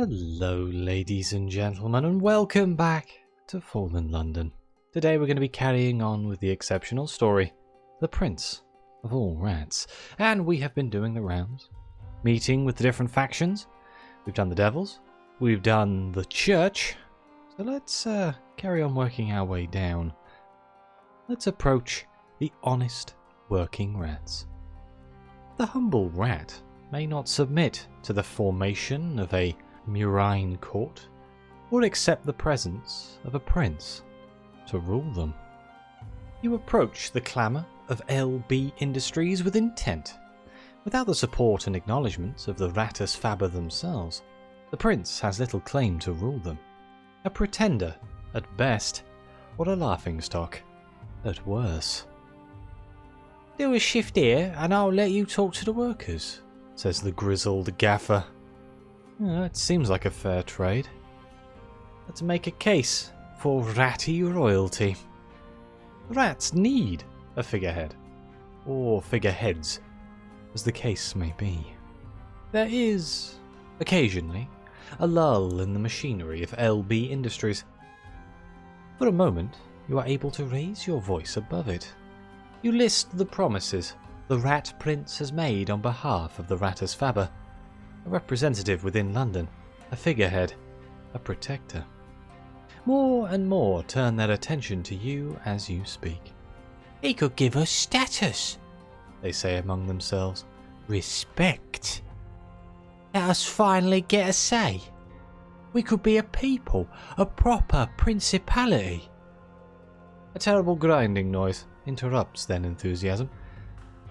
Hello ladies and gentlemen, and welcome back to Fallen London. Today we're going to be carrying on with the exceptional story, The Prince of All Rats. And we have been doing the rounds, meeting with the different factions. We've done the devils, we've done the church, so let's carry on working our way down. Let's approach the honest working rats. The humble rat may not submit to the formation of a murine court, or accept the presence of a prince to rule them. You approach the clamour of LB Industries with intent. Without the support and acknowledgement of the Rattus faber themselves, the prince has little claim to rule them. A pretender at best, or a laughingstock at worst. "Do a shift here and I'll let you talk to the workers," says the grizzled gaffer. It seems like a fair trade. Let's make a case for ratty royalty. Rats need a figurehead, or figureheads, as the case may be. There is, occasionally, a lull in the machinery of LB Industries. For a moment, you are able to raise your voice above it. You list the promises the Rat Prince has made on behalf of the Rattus faber. A representative within London, a figurehead, a protector. More and more turn their attention to you as you speak. "He could give us status," they say among themselves. "Respect. Let us finally get a say. We could be a people, a proper principality." A terrible grinding noise interrupts their enthusiasm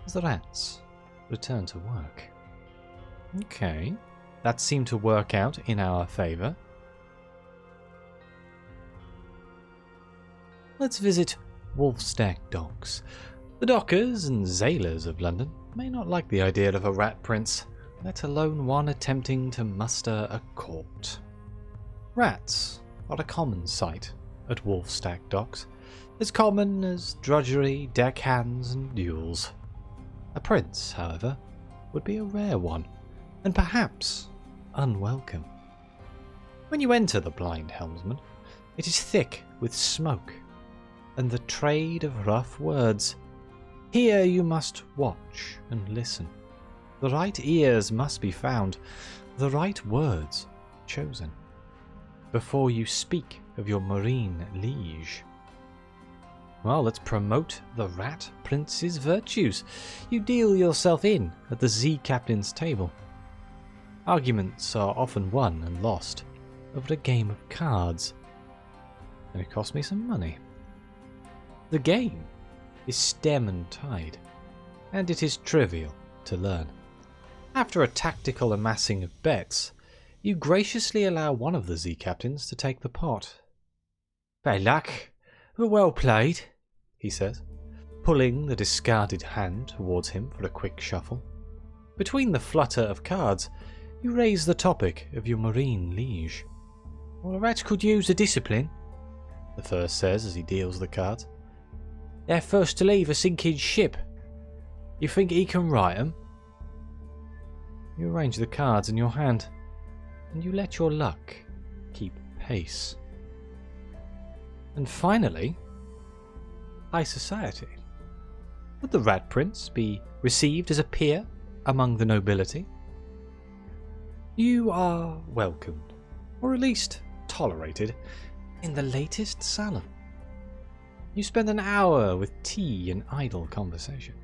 as the rats return to work. Okay, that seemed to work out in our favour. Let's visit Wolfstack Docks. The dockers and sailors of London may not like the idea of a rat prince, let alone one attempting to muster a court. Rats are a common sight at Wolfstack Docks, as common as drudgery, deckhands and duels. A prince, however, would be a rare one, and perhaps unwelcome. When you enter the Blind Helmsman, it is thick with smoke and the trade of rough words. Here you must watch and listen. The right ears must be found, the right words chosen, before you speak of your marine liege. Well, let's promote the Rat Prince's virtues. You deal yourself in at the Z Captain's table. Arguments are often won and lost over a game of cards, and it cost me some money. The game is stem and tide, and it is trivial to learn. After a tactical amassing of bets, you graciously allow one of the Z Captains to take the pot. "Bad luck, but well played," he says, pulling the discarded hand towards him for a quick shuffle. Between the flutter of cards, you raise the topic of your marine liege. "Well, the rats could use the discipline," the first says as he deals the cards. "They're first to leave a sinking ship. You think he can right 'em?" You arrange the cards in your hand, and you let your luck keep pace. And finally, high society. Would the Rat Prince be received as a peer among the nobility? You are welcomed, or at least tolerated, in the latest salon. You spend an hour with tea and idle conversation.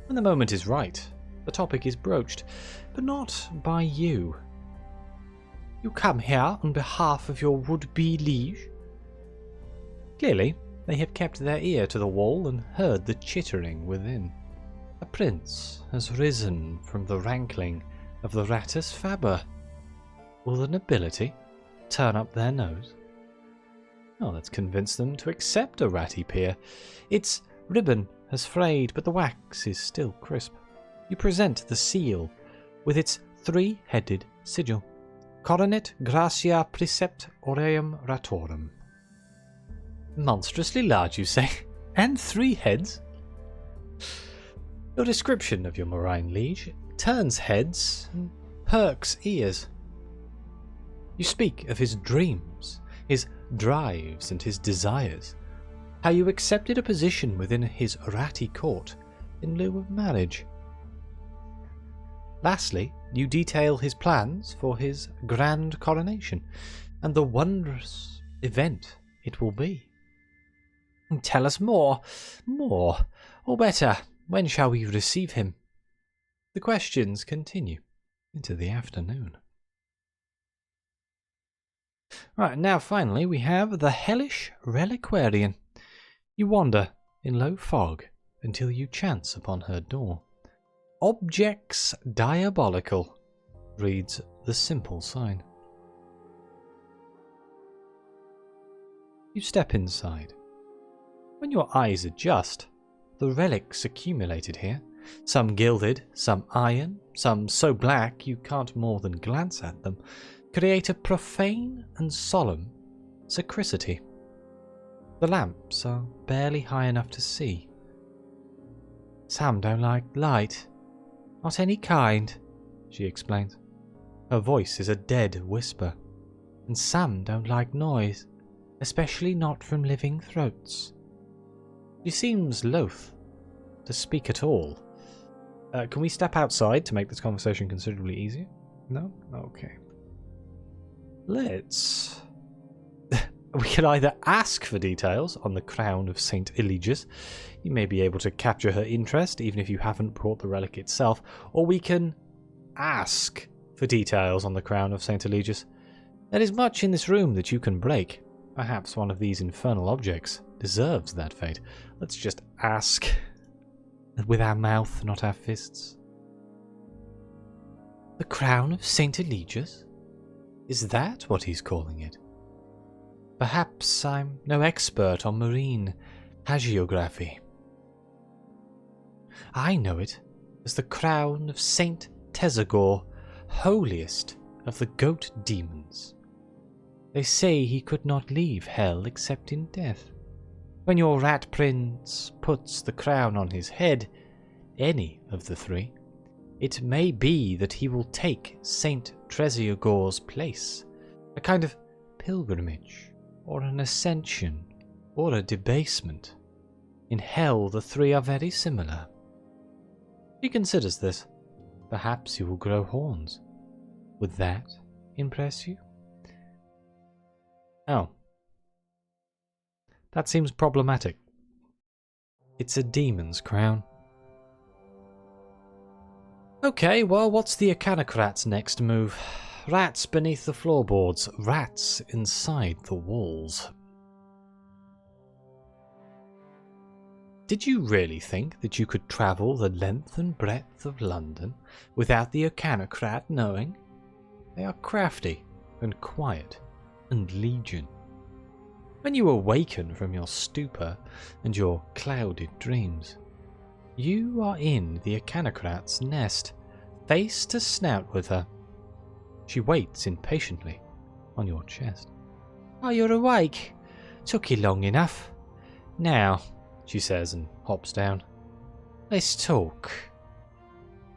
When the moment is right, the topic is broached, but not by you. "You come here on behalf of your would-be liege?" Clearly, they have kept their ear to the wall and heard the chittering within. A prince has risen from the rankling of the Rattus faber. Will the nobility turn up their nose? Well, let's convince them to accept a ratty peer. Its ribbon has frayed, but the wax is still crisp. You present the seal with its three-headed sigil. Coronet gratia precept aureum ratorum. Monstrously large, you say, and 3 heads? Your description of your marine liege turns heads and perks ears. You speak of his dreams, his drives and his desires, how you accepted a position within his ratty court in lieu of marriage. Lastly, you detail his plans for his grand coronation and the wondrous event it will be. Tell us more, or better, when shall we receive him? The questions continue into the afternoon. Right, now finally we have the hellish reliquarian. You wander in low fog until you chance upon her door. Objects diabolical, reads the simple sign. You step inside. When your eyes adjust, the relics accumulated here, some gilded, some iron, some so black you can't more than glance at them, create a profane and solemn sacristity. The lamps are barely high enough to see. Some don't like light. Not any kind, she explains. Her voice is a dead whisper. And some don't like noise, especially not from living throats. She seems loath to speak at all. Can we step outside to make this conversation considerably easier? No? Okay. Let's... We can either ask for details on the crown of St. Eligius. You may be able to capture her interest even if you haven't brought the relic itself, or we can ask for details on the crown of St. Eligius. There is much in this room that you can break. Perhaps one of these infernal objects deserves that fate. Let's just ask with our mouth, not our fists. The crown of St. Eligius? Is that what he's calling it? Perhaps I'm no expert on marine hagiography. I know it as the crown of Saint Tezagor, holiest of the goat demons. They say he could not leave hell except in death. When your rat prince puts the crown on his head, any of the three, it may be that he will take Saint Tezagor's place, a kind of pilgrimage, or an ascension, or a debasement. In hell the three are very similar. She considers this. Perhaps he will grow horns. Would that impress you? Oh. That seems problematic. It's a demon's crown. Okay, well, what's the Achanocrat's next move? Rats beneath the floorboards, rats inside the walls. Did you really think that you could travel the length and breadth of London without the Achanocrat knowing? They are crafty and quiet and legion. When you awaken from your stupor and your clouded dreams, you are in the Achanocrat's nest, face to snout with her. She waits impatiently on your chest. Oh, you're awake. Took you long enough. Now, she says and hops down. Let's talk.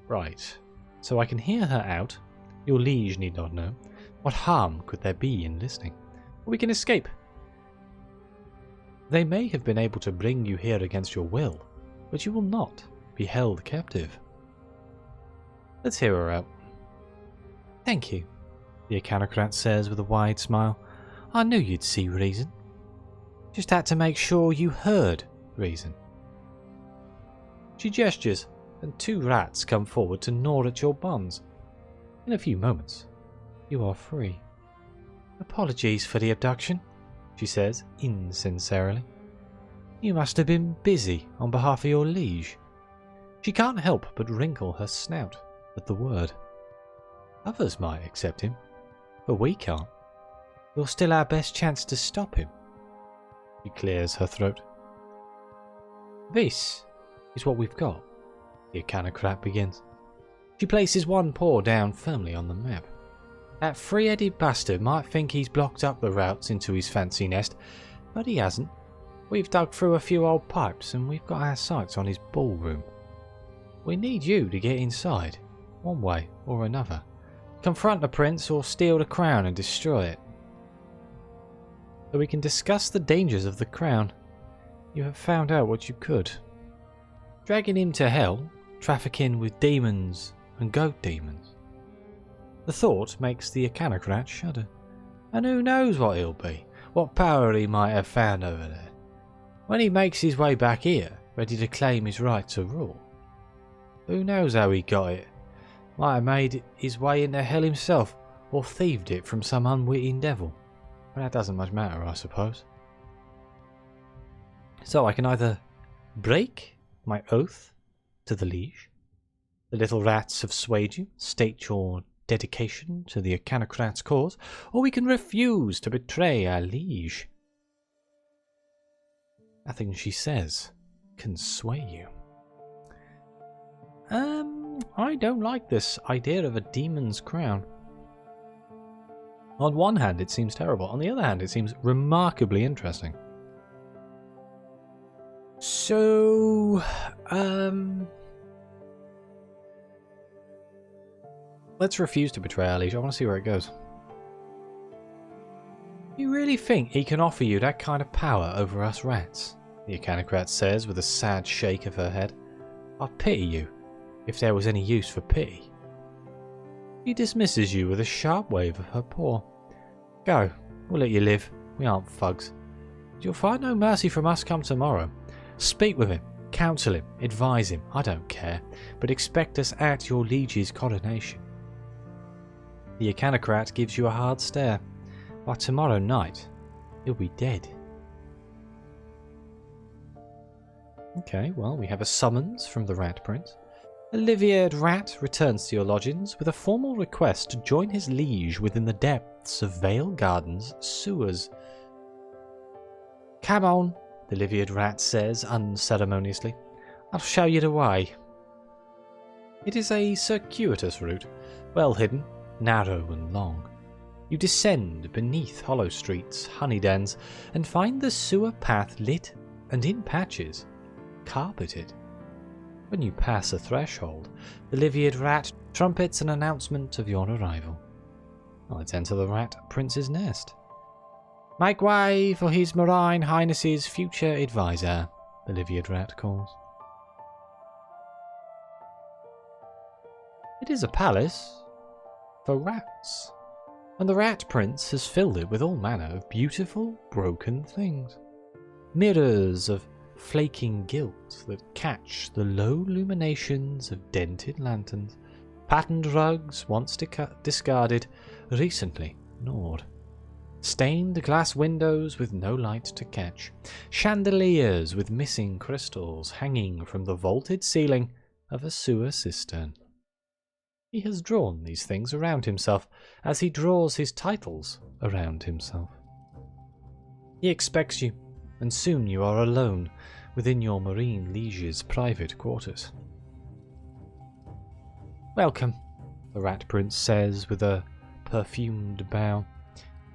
Right, so I can hear her out. Your liege need not know. What harm could there be in listening? We can escape. They may have been able to bring you here against your will, but you will not be held captive. Let's hear her out. Thank you, the Achanocrat says with a wide smile. I knew you'd see reason. Just had to make sure you heard reason. She gestures, and two rats come forward to gnaw at your bonds. In a few moments, you are free. Apologies for the abduction, she says insincerely. You must have been busy on behalf of your liege. She can't help but wrinkle her snout at the word. Others might accept him, but we can't. You're still our best chance to stop him. She clears her throat. This is what we've got, the Achanocrat begins. She places one paw down firmly on the map. That three-headed bastard might think he's blocked up the routes into his fancy nest, but he hasn't. We've dug through a few old pipes and we've got our sights on his ballroom. We need you to get inside, one way or another. Confront the prince or steal the crown and destroy it. So we can discuss the dangers of the crown. You have found out what you could. Dragging him to hell, trafficking with demons and goat demons. The thought makes the Acanocrat shudder. And who knows what he'll be, what power he might have found over there. When he makes his way back here, ready to claim his right to rule. Who knows how he got it? Might have made his way into hell himself, or thieved it from some unwitting devil. But that doesn't much matter, I suppose. So I can either break my oath to the liege. The little rats have swayed you, state your dedication to the Acanocrat's cause, or we can refuse to betray our liege. Nothing she says can sway you. I don't like this idea of a demon's crown. On one hand, it seems terrible. On the other hand, it seems remarkably interesting. So, let's refuse to betray our liege. I want to see where it goes. You really think he can offer you that kind of power over us rats? The Acanocrat says with a sad shake of her head. I pity you, if there was any use for pity. She dismisses you with a sharp wave of her paw. Go, we'll let you live. We aren't thugs. But you'll find no mercy from us come tomorrow. Speak with him, counsel him, advise him, I don't care, but expect us at your liege's coronation. The Acanocrat gives you a hard stare. By tomorrow night, he'll be dead. Okay, well, we have a summons from the Rat Prince. Olivier Rat returns to your lodgings with a formal request to join his liege within the depths of Vale Gardens sewers. Come on, the Olivier Rat says unceremoniously. I'll show you the way. It is a circuitous route, well hidden, narrow and long. You descend beneath hollow streets, honey dens, and find the sewer path lit and in patches, carpeted. When you pass a threshold, the livid rat trumpets an announcement of your arrival. Let's enter the Rat Prince's nest. Make way for His Marine Highness's future advisor, the livid rat calls. It is a palace for rats, and the Rat Prince has filled it with all manner of beautiful, broken things. Mirrors of flaking gilt that catch the low illuminations of dented lanterns, patterned rugs once discarded, recently gnawed, stained glass windows with no light to catch, chandeliers with missing crystals hanging from the vaulted ceiling of a sewer cistern. He has drawn these things around himself as he draws his titles around himself. He expects you, and soon you are alone within your marine liege's private quarters. Welcome, the Rat Prince says with a perfumed bow.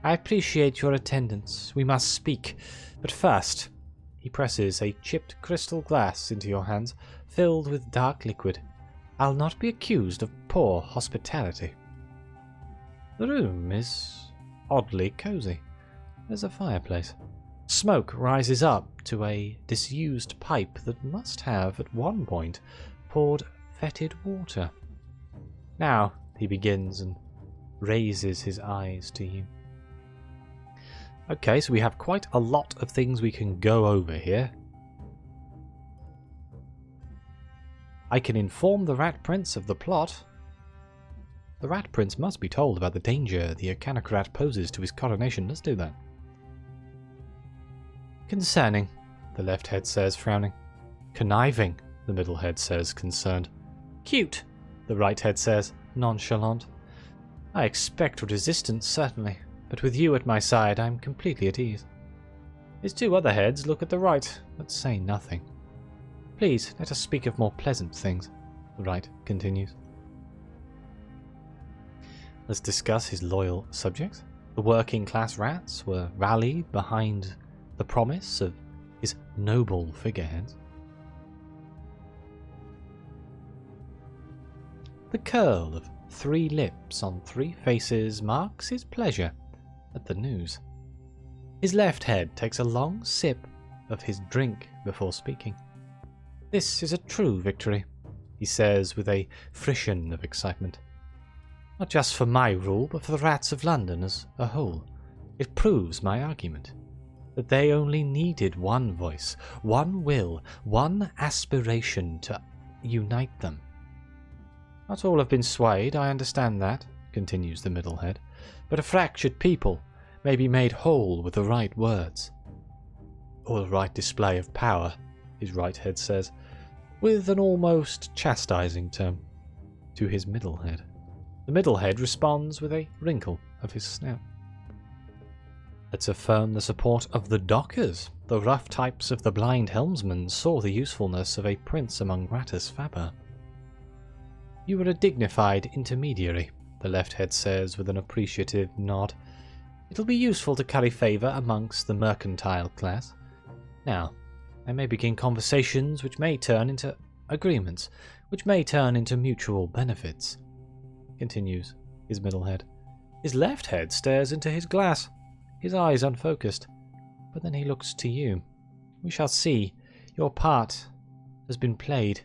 I appreciate your attendance. We must speak, but first, he presses a chipped crystal glass into your hands, filled with dark liquid. I'll not be accused of poor hospitality. The room is oddly cozy. There's a fireplace. Smoke rises up to a disused pipe that must have, at one point, poured fetid water. Now, he begins and raises his eyes to you. Okay, so we have quite a lot of things we can go over here. I can inform the Rat Prince of the plot. The Rat Prince must be told about the danger the Acanocrat poses to his coronation. Let's do that. Concerning, the left head says, frowning. Conniving, the middle head says, concerned. Cute, the right head says, nonchalant. I expect resistance, certainly, but with you at my side, I'm completely at ease. His two other heads look at the right, but say nothing. Please, let us speak of more pleasant things, the right continues. Let's discuss his loyal subjects. The working-class rats were rallied behind the promise of his noble figureheads. The curl of 3 lips on 3 faces marks his pleasure at the news. His left head takes a long sip of his drink before speaking. "This is a true victory," he says with a frisson of excitement. "Not just for my rule, but for the rats of London as a whole. It proves my argument, that they only needed one voice, one will, one aspiration to unite them. Not all have been swayed, I understand that," continues the middle head, "but a fractured people may be made whole with the right words." "Or the right display of power," his right head says, with an almost chastising tone, to his middle head. The middle head responds with a wrinkle of his snout. "Let's affirm the support of the dockers. The rough types of the blind helmsman saw the usefulness of a prince among Rattus faber." "You are a dignified intermediary," the left head says with an appreciative nod. "It'll be useful to curry favour amongst the mercantile class. Now, I may begin conversations which may turn into agreements, which may turn into mutual benefits," continues his middle head. His left head stares into his glass, his eyes unfocused, but then he looks to you. "We shall see. Your part has been played.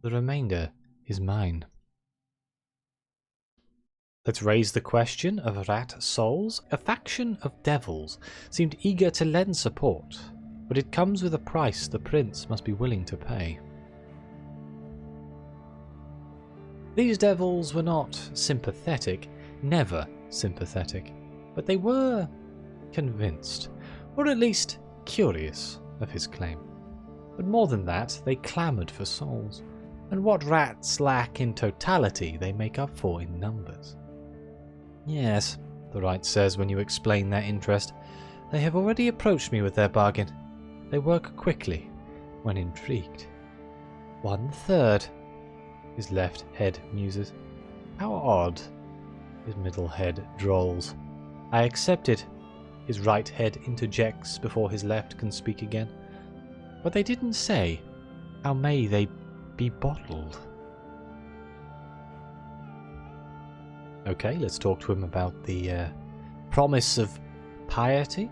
The remainder is mine." Let's raise the question of rat souls. A faction of devils seemed eager to lend support, but it comes with a price the prince must be willing to pay. These devils were not sympathetic, never sympathetic, but they were convinced, or at least curious of his claim. But more than that, they clamoured for souls, and what rats lack in totality they make up for in numbers. "Yes," the right says when you explain their interest, "they have already approached me with their bargain. They work quickly when intrigued." 1/3, his left head muses. "How odd," his middle head drawls. "I accept it," his right head interjects before his left can speak again. "But they didn't say, how may they be bottled?" Okay, let's talk to him about the promise of piety.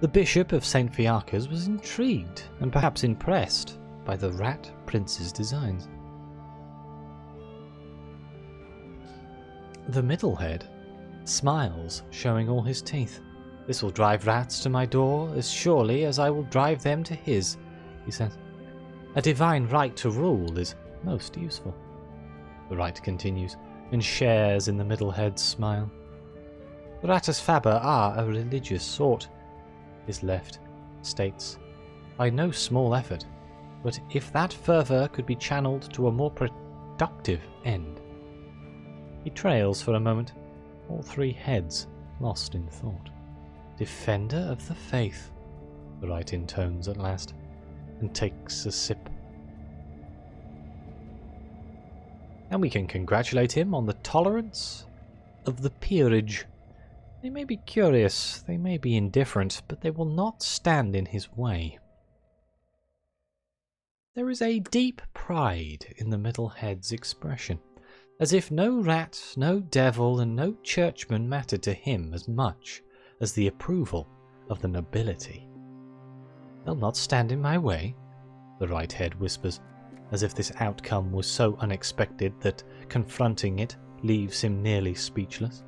The Bishop of St. Fiacres was intrigued and perhaps impressed by the Rat Prince's designs. The middle head smiles, showing all his teeth. "This will drive rats to my door as surely as I will drive them to his," he says. "A divine right to rule is most useful." The right continues, and shares in the middle head's smile. "The Rattus faber are a religious sort," his left states, "by no small effort, but if that fervour could be channeled to a more productive end." He trails for a moment, all 3 heads lost in thought. "Defender of the faith," the right intones at last, and takes a sip. And we can congratulate him on the tolerance of the peerage. They may be curious, they may be indifferent, but they will not stand in his way. There is a deep pride in the middle head's expression, as if no rat, no devil, and no churchman mattered to him as much as the approval of the nobility. "They'll not stand in my way," the right head whispers, as if this outcome was so unexpected that confronting it leaves him nearly speechless.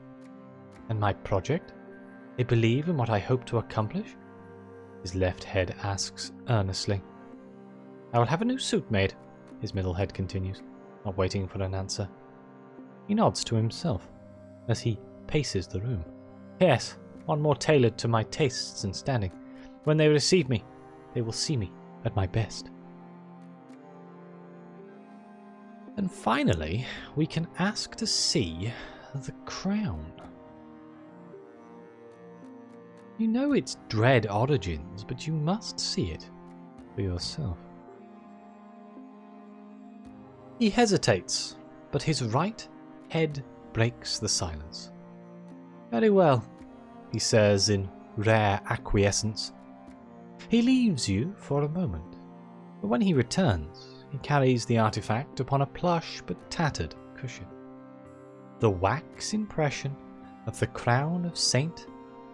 "And my project? They believe in what I hope to accomplish?" his left head asks earnestly. "I will have a new suit made," his middle head continues, not waiting for an answer. He nods to himself as he paces the room. "Yes, one more tailored to my tastes and standing. When they receive me, they will see me at my best." And finally, we can ask to see the crown. You know its dread origins, but you must see it for yourself. He hesitates, but his right head breaks the silence. "Very well," he says in rare acquiescence. He leaves you for a moment, but when he returns, he carries the artifact upon a plush but tattered cushion. the wax impression of the crown of Saint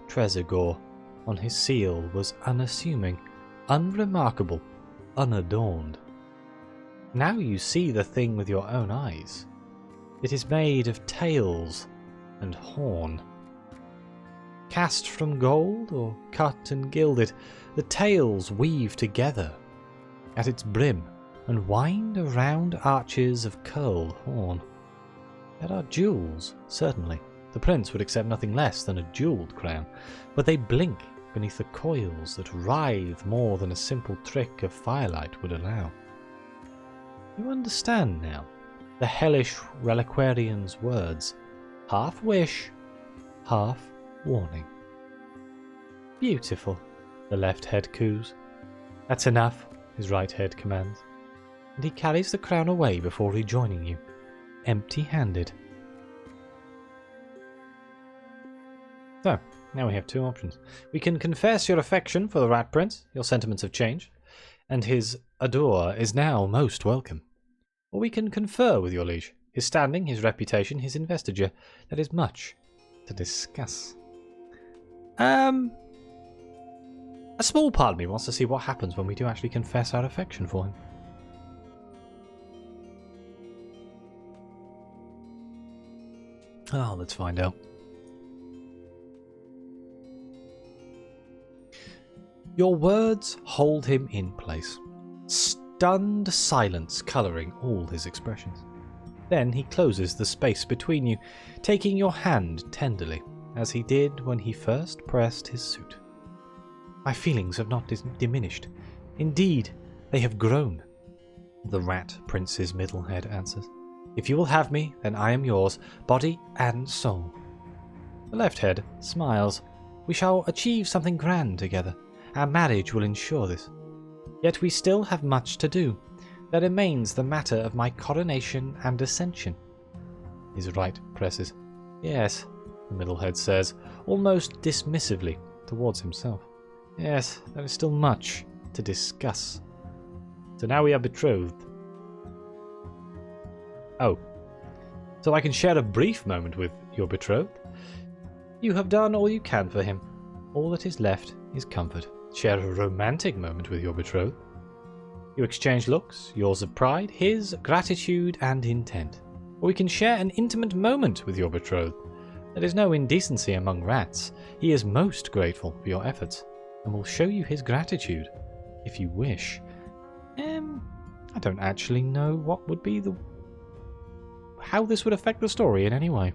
Tresegor on his seal was unassuming, unremarkable, unadorned. Now you see the thing with your own eyes. It is made of tails and horn. Cast from gold or cut and gilded, the tails weave together at its brim and wind around arches of curled horn. There are jewels, certainly. The prince would accept nothing less than a jewelled crown, but they blink beneath the coils that writhe more than a simple trick of firelight would allow. You understand now the hellish reliquarian's words, half wish, half warning. Beautiful, the left head coos. That's enough, his right head commands, and he carries the crown away before rejoining you, empty-handed. So, now we have two options. We can confess your affection for the Rat Prince, your sentiments have changed, and his adour is now most welcome. Or we can confer with your liege, his standing, his reputation, his investiture. There is much to discuss. A small part of me wants to see what happens when we do actually confess our affection for him. Oh, let's find out. Your words hold him in place. Stunned silence colouring all his expressions. Then he closes the space between you, taking your hand tenderly, as he did when he first pressed his suit. My feelings have not diminished. Indeed, they have grown, the Rat Prince's middle head answers. If you will have me, then I am yours, body and soul. The left head smiles. We shall achieve something grand together. Our marriage will ensure this. Yet we still have much to do. There remains the matter of my coronation and ascension. His right presses. Yes, the middle head says, almost dismissively towards himself. Yes, there is still much to discuss. So now we are betrothed. Oh, so I can share a brief moment with your betrothed? You have done all you can for him. All that is left is comfort. Share a romantic moment with your betrothed. You exchange looks, yours of pride, his gratitude and intent. Or we can share an intimate moment with your betrothed. There is no indecency among rats. He is most grateful for your efforts, and will show you his gratitude, if you wish. I don't actually know what would be how this would affect the story in any way.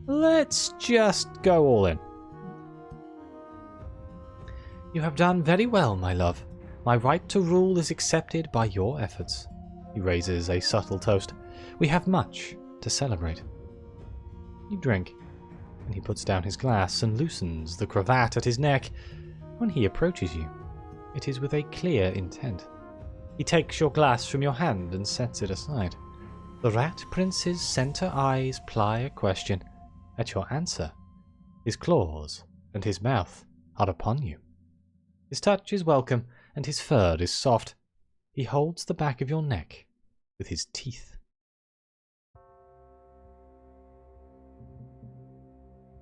Let's just go all in. You have done very well, my love. My right to rule is accepted by your efforts. He raises a subtle toast. We have much to celebrate. You drink, and he puts down his glass and loosens the cravat at his neck. When he approaches you, it is with a clear intent. He takes your glass from your hand and sets it aside. The Rat Prince's centre eyes ply a question. At your answer, his claws and his mouth are upon you. His touch is welcome, and his fur is soft. He holds the back of your neck with his teeth.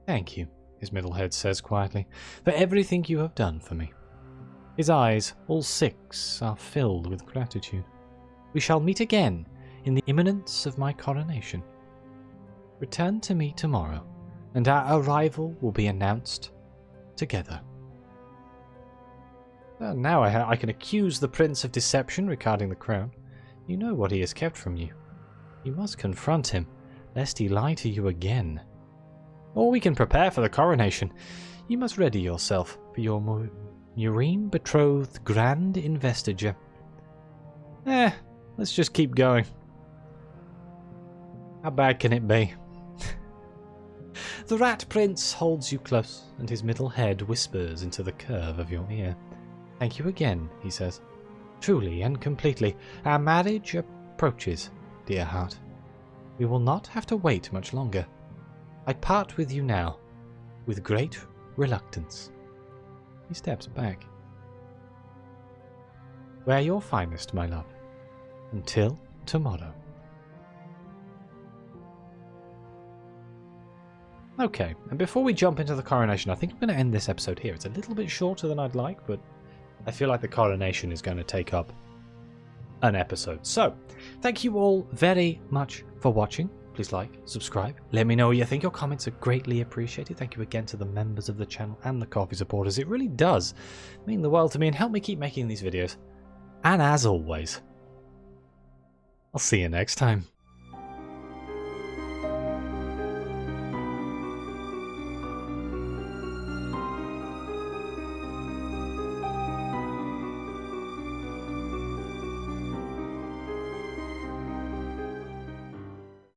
Thank you, his middle head says quietly, for everything you have done for me. His eyes, all six, are filled with gratitude. We shall meet again in the imminence of my coronation. Return to me tomorrow, and our arrival will be announced together. Now I can accuse the prince of deception regarding the crown. You know what he has kept from you. You must confront him, lest he lie to you again. Or we can prepare for the coronation. You must ready yourself for your murine betrothed grand investiture. Let's just keep going. How bad can it be? The Rat Prince holds you close, and his middle head whispers into the curve of your ear. Thank you again, he says. Truly and completely, our marriage approaches, dear heart. We will not have to wait much longer. I part with you now, with great reluctance. He steps back. Wear your finest, my love. Until tomorrow. Okay, and before we jump into the coronation, I think I'm going to end this episode here. It's a little bit shorter than I'd like, but I feel like the coronation is going to take up an episode. So, thank you all very much for watching. Please like, subscribe, let me know what you think. Your comments are greatly appreciated. Thank you again to the members of the channel and the coffee supporters. It really does mean the world to me and help me keep making these videos. And as always, I'll see you next time.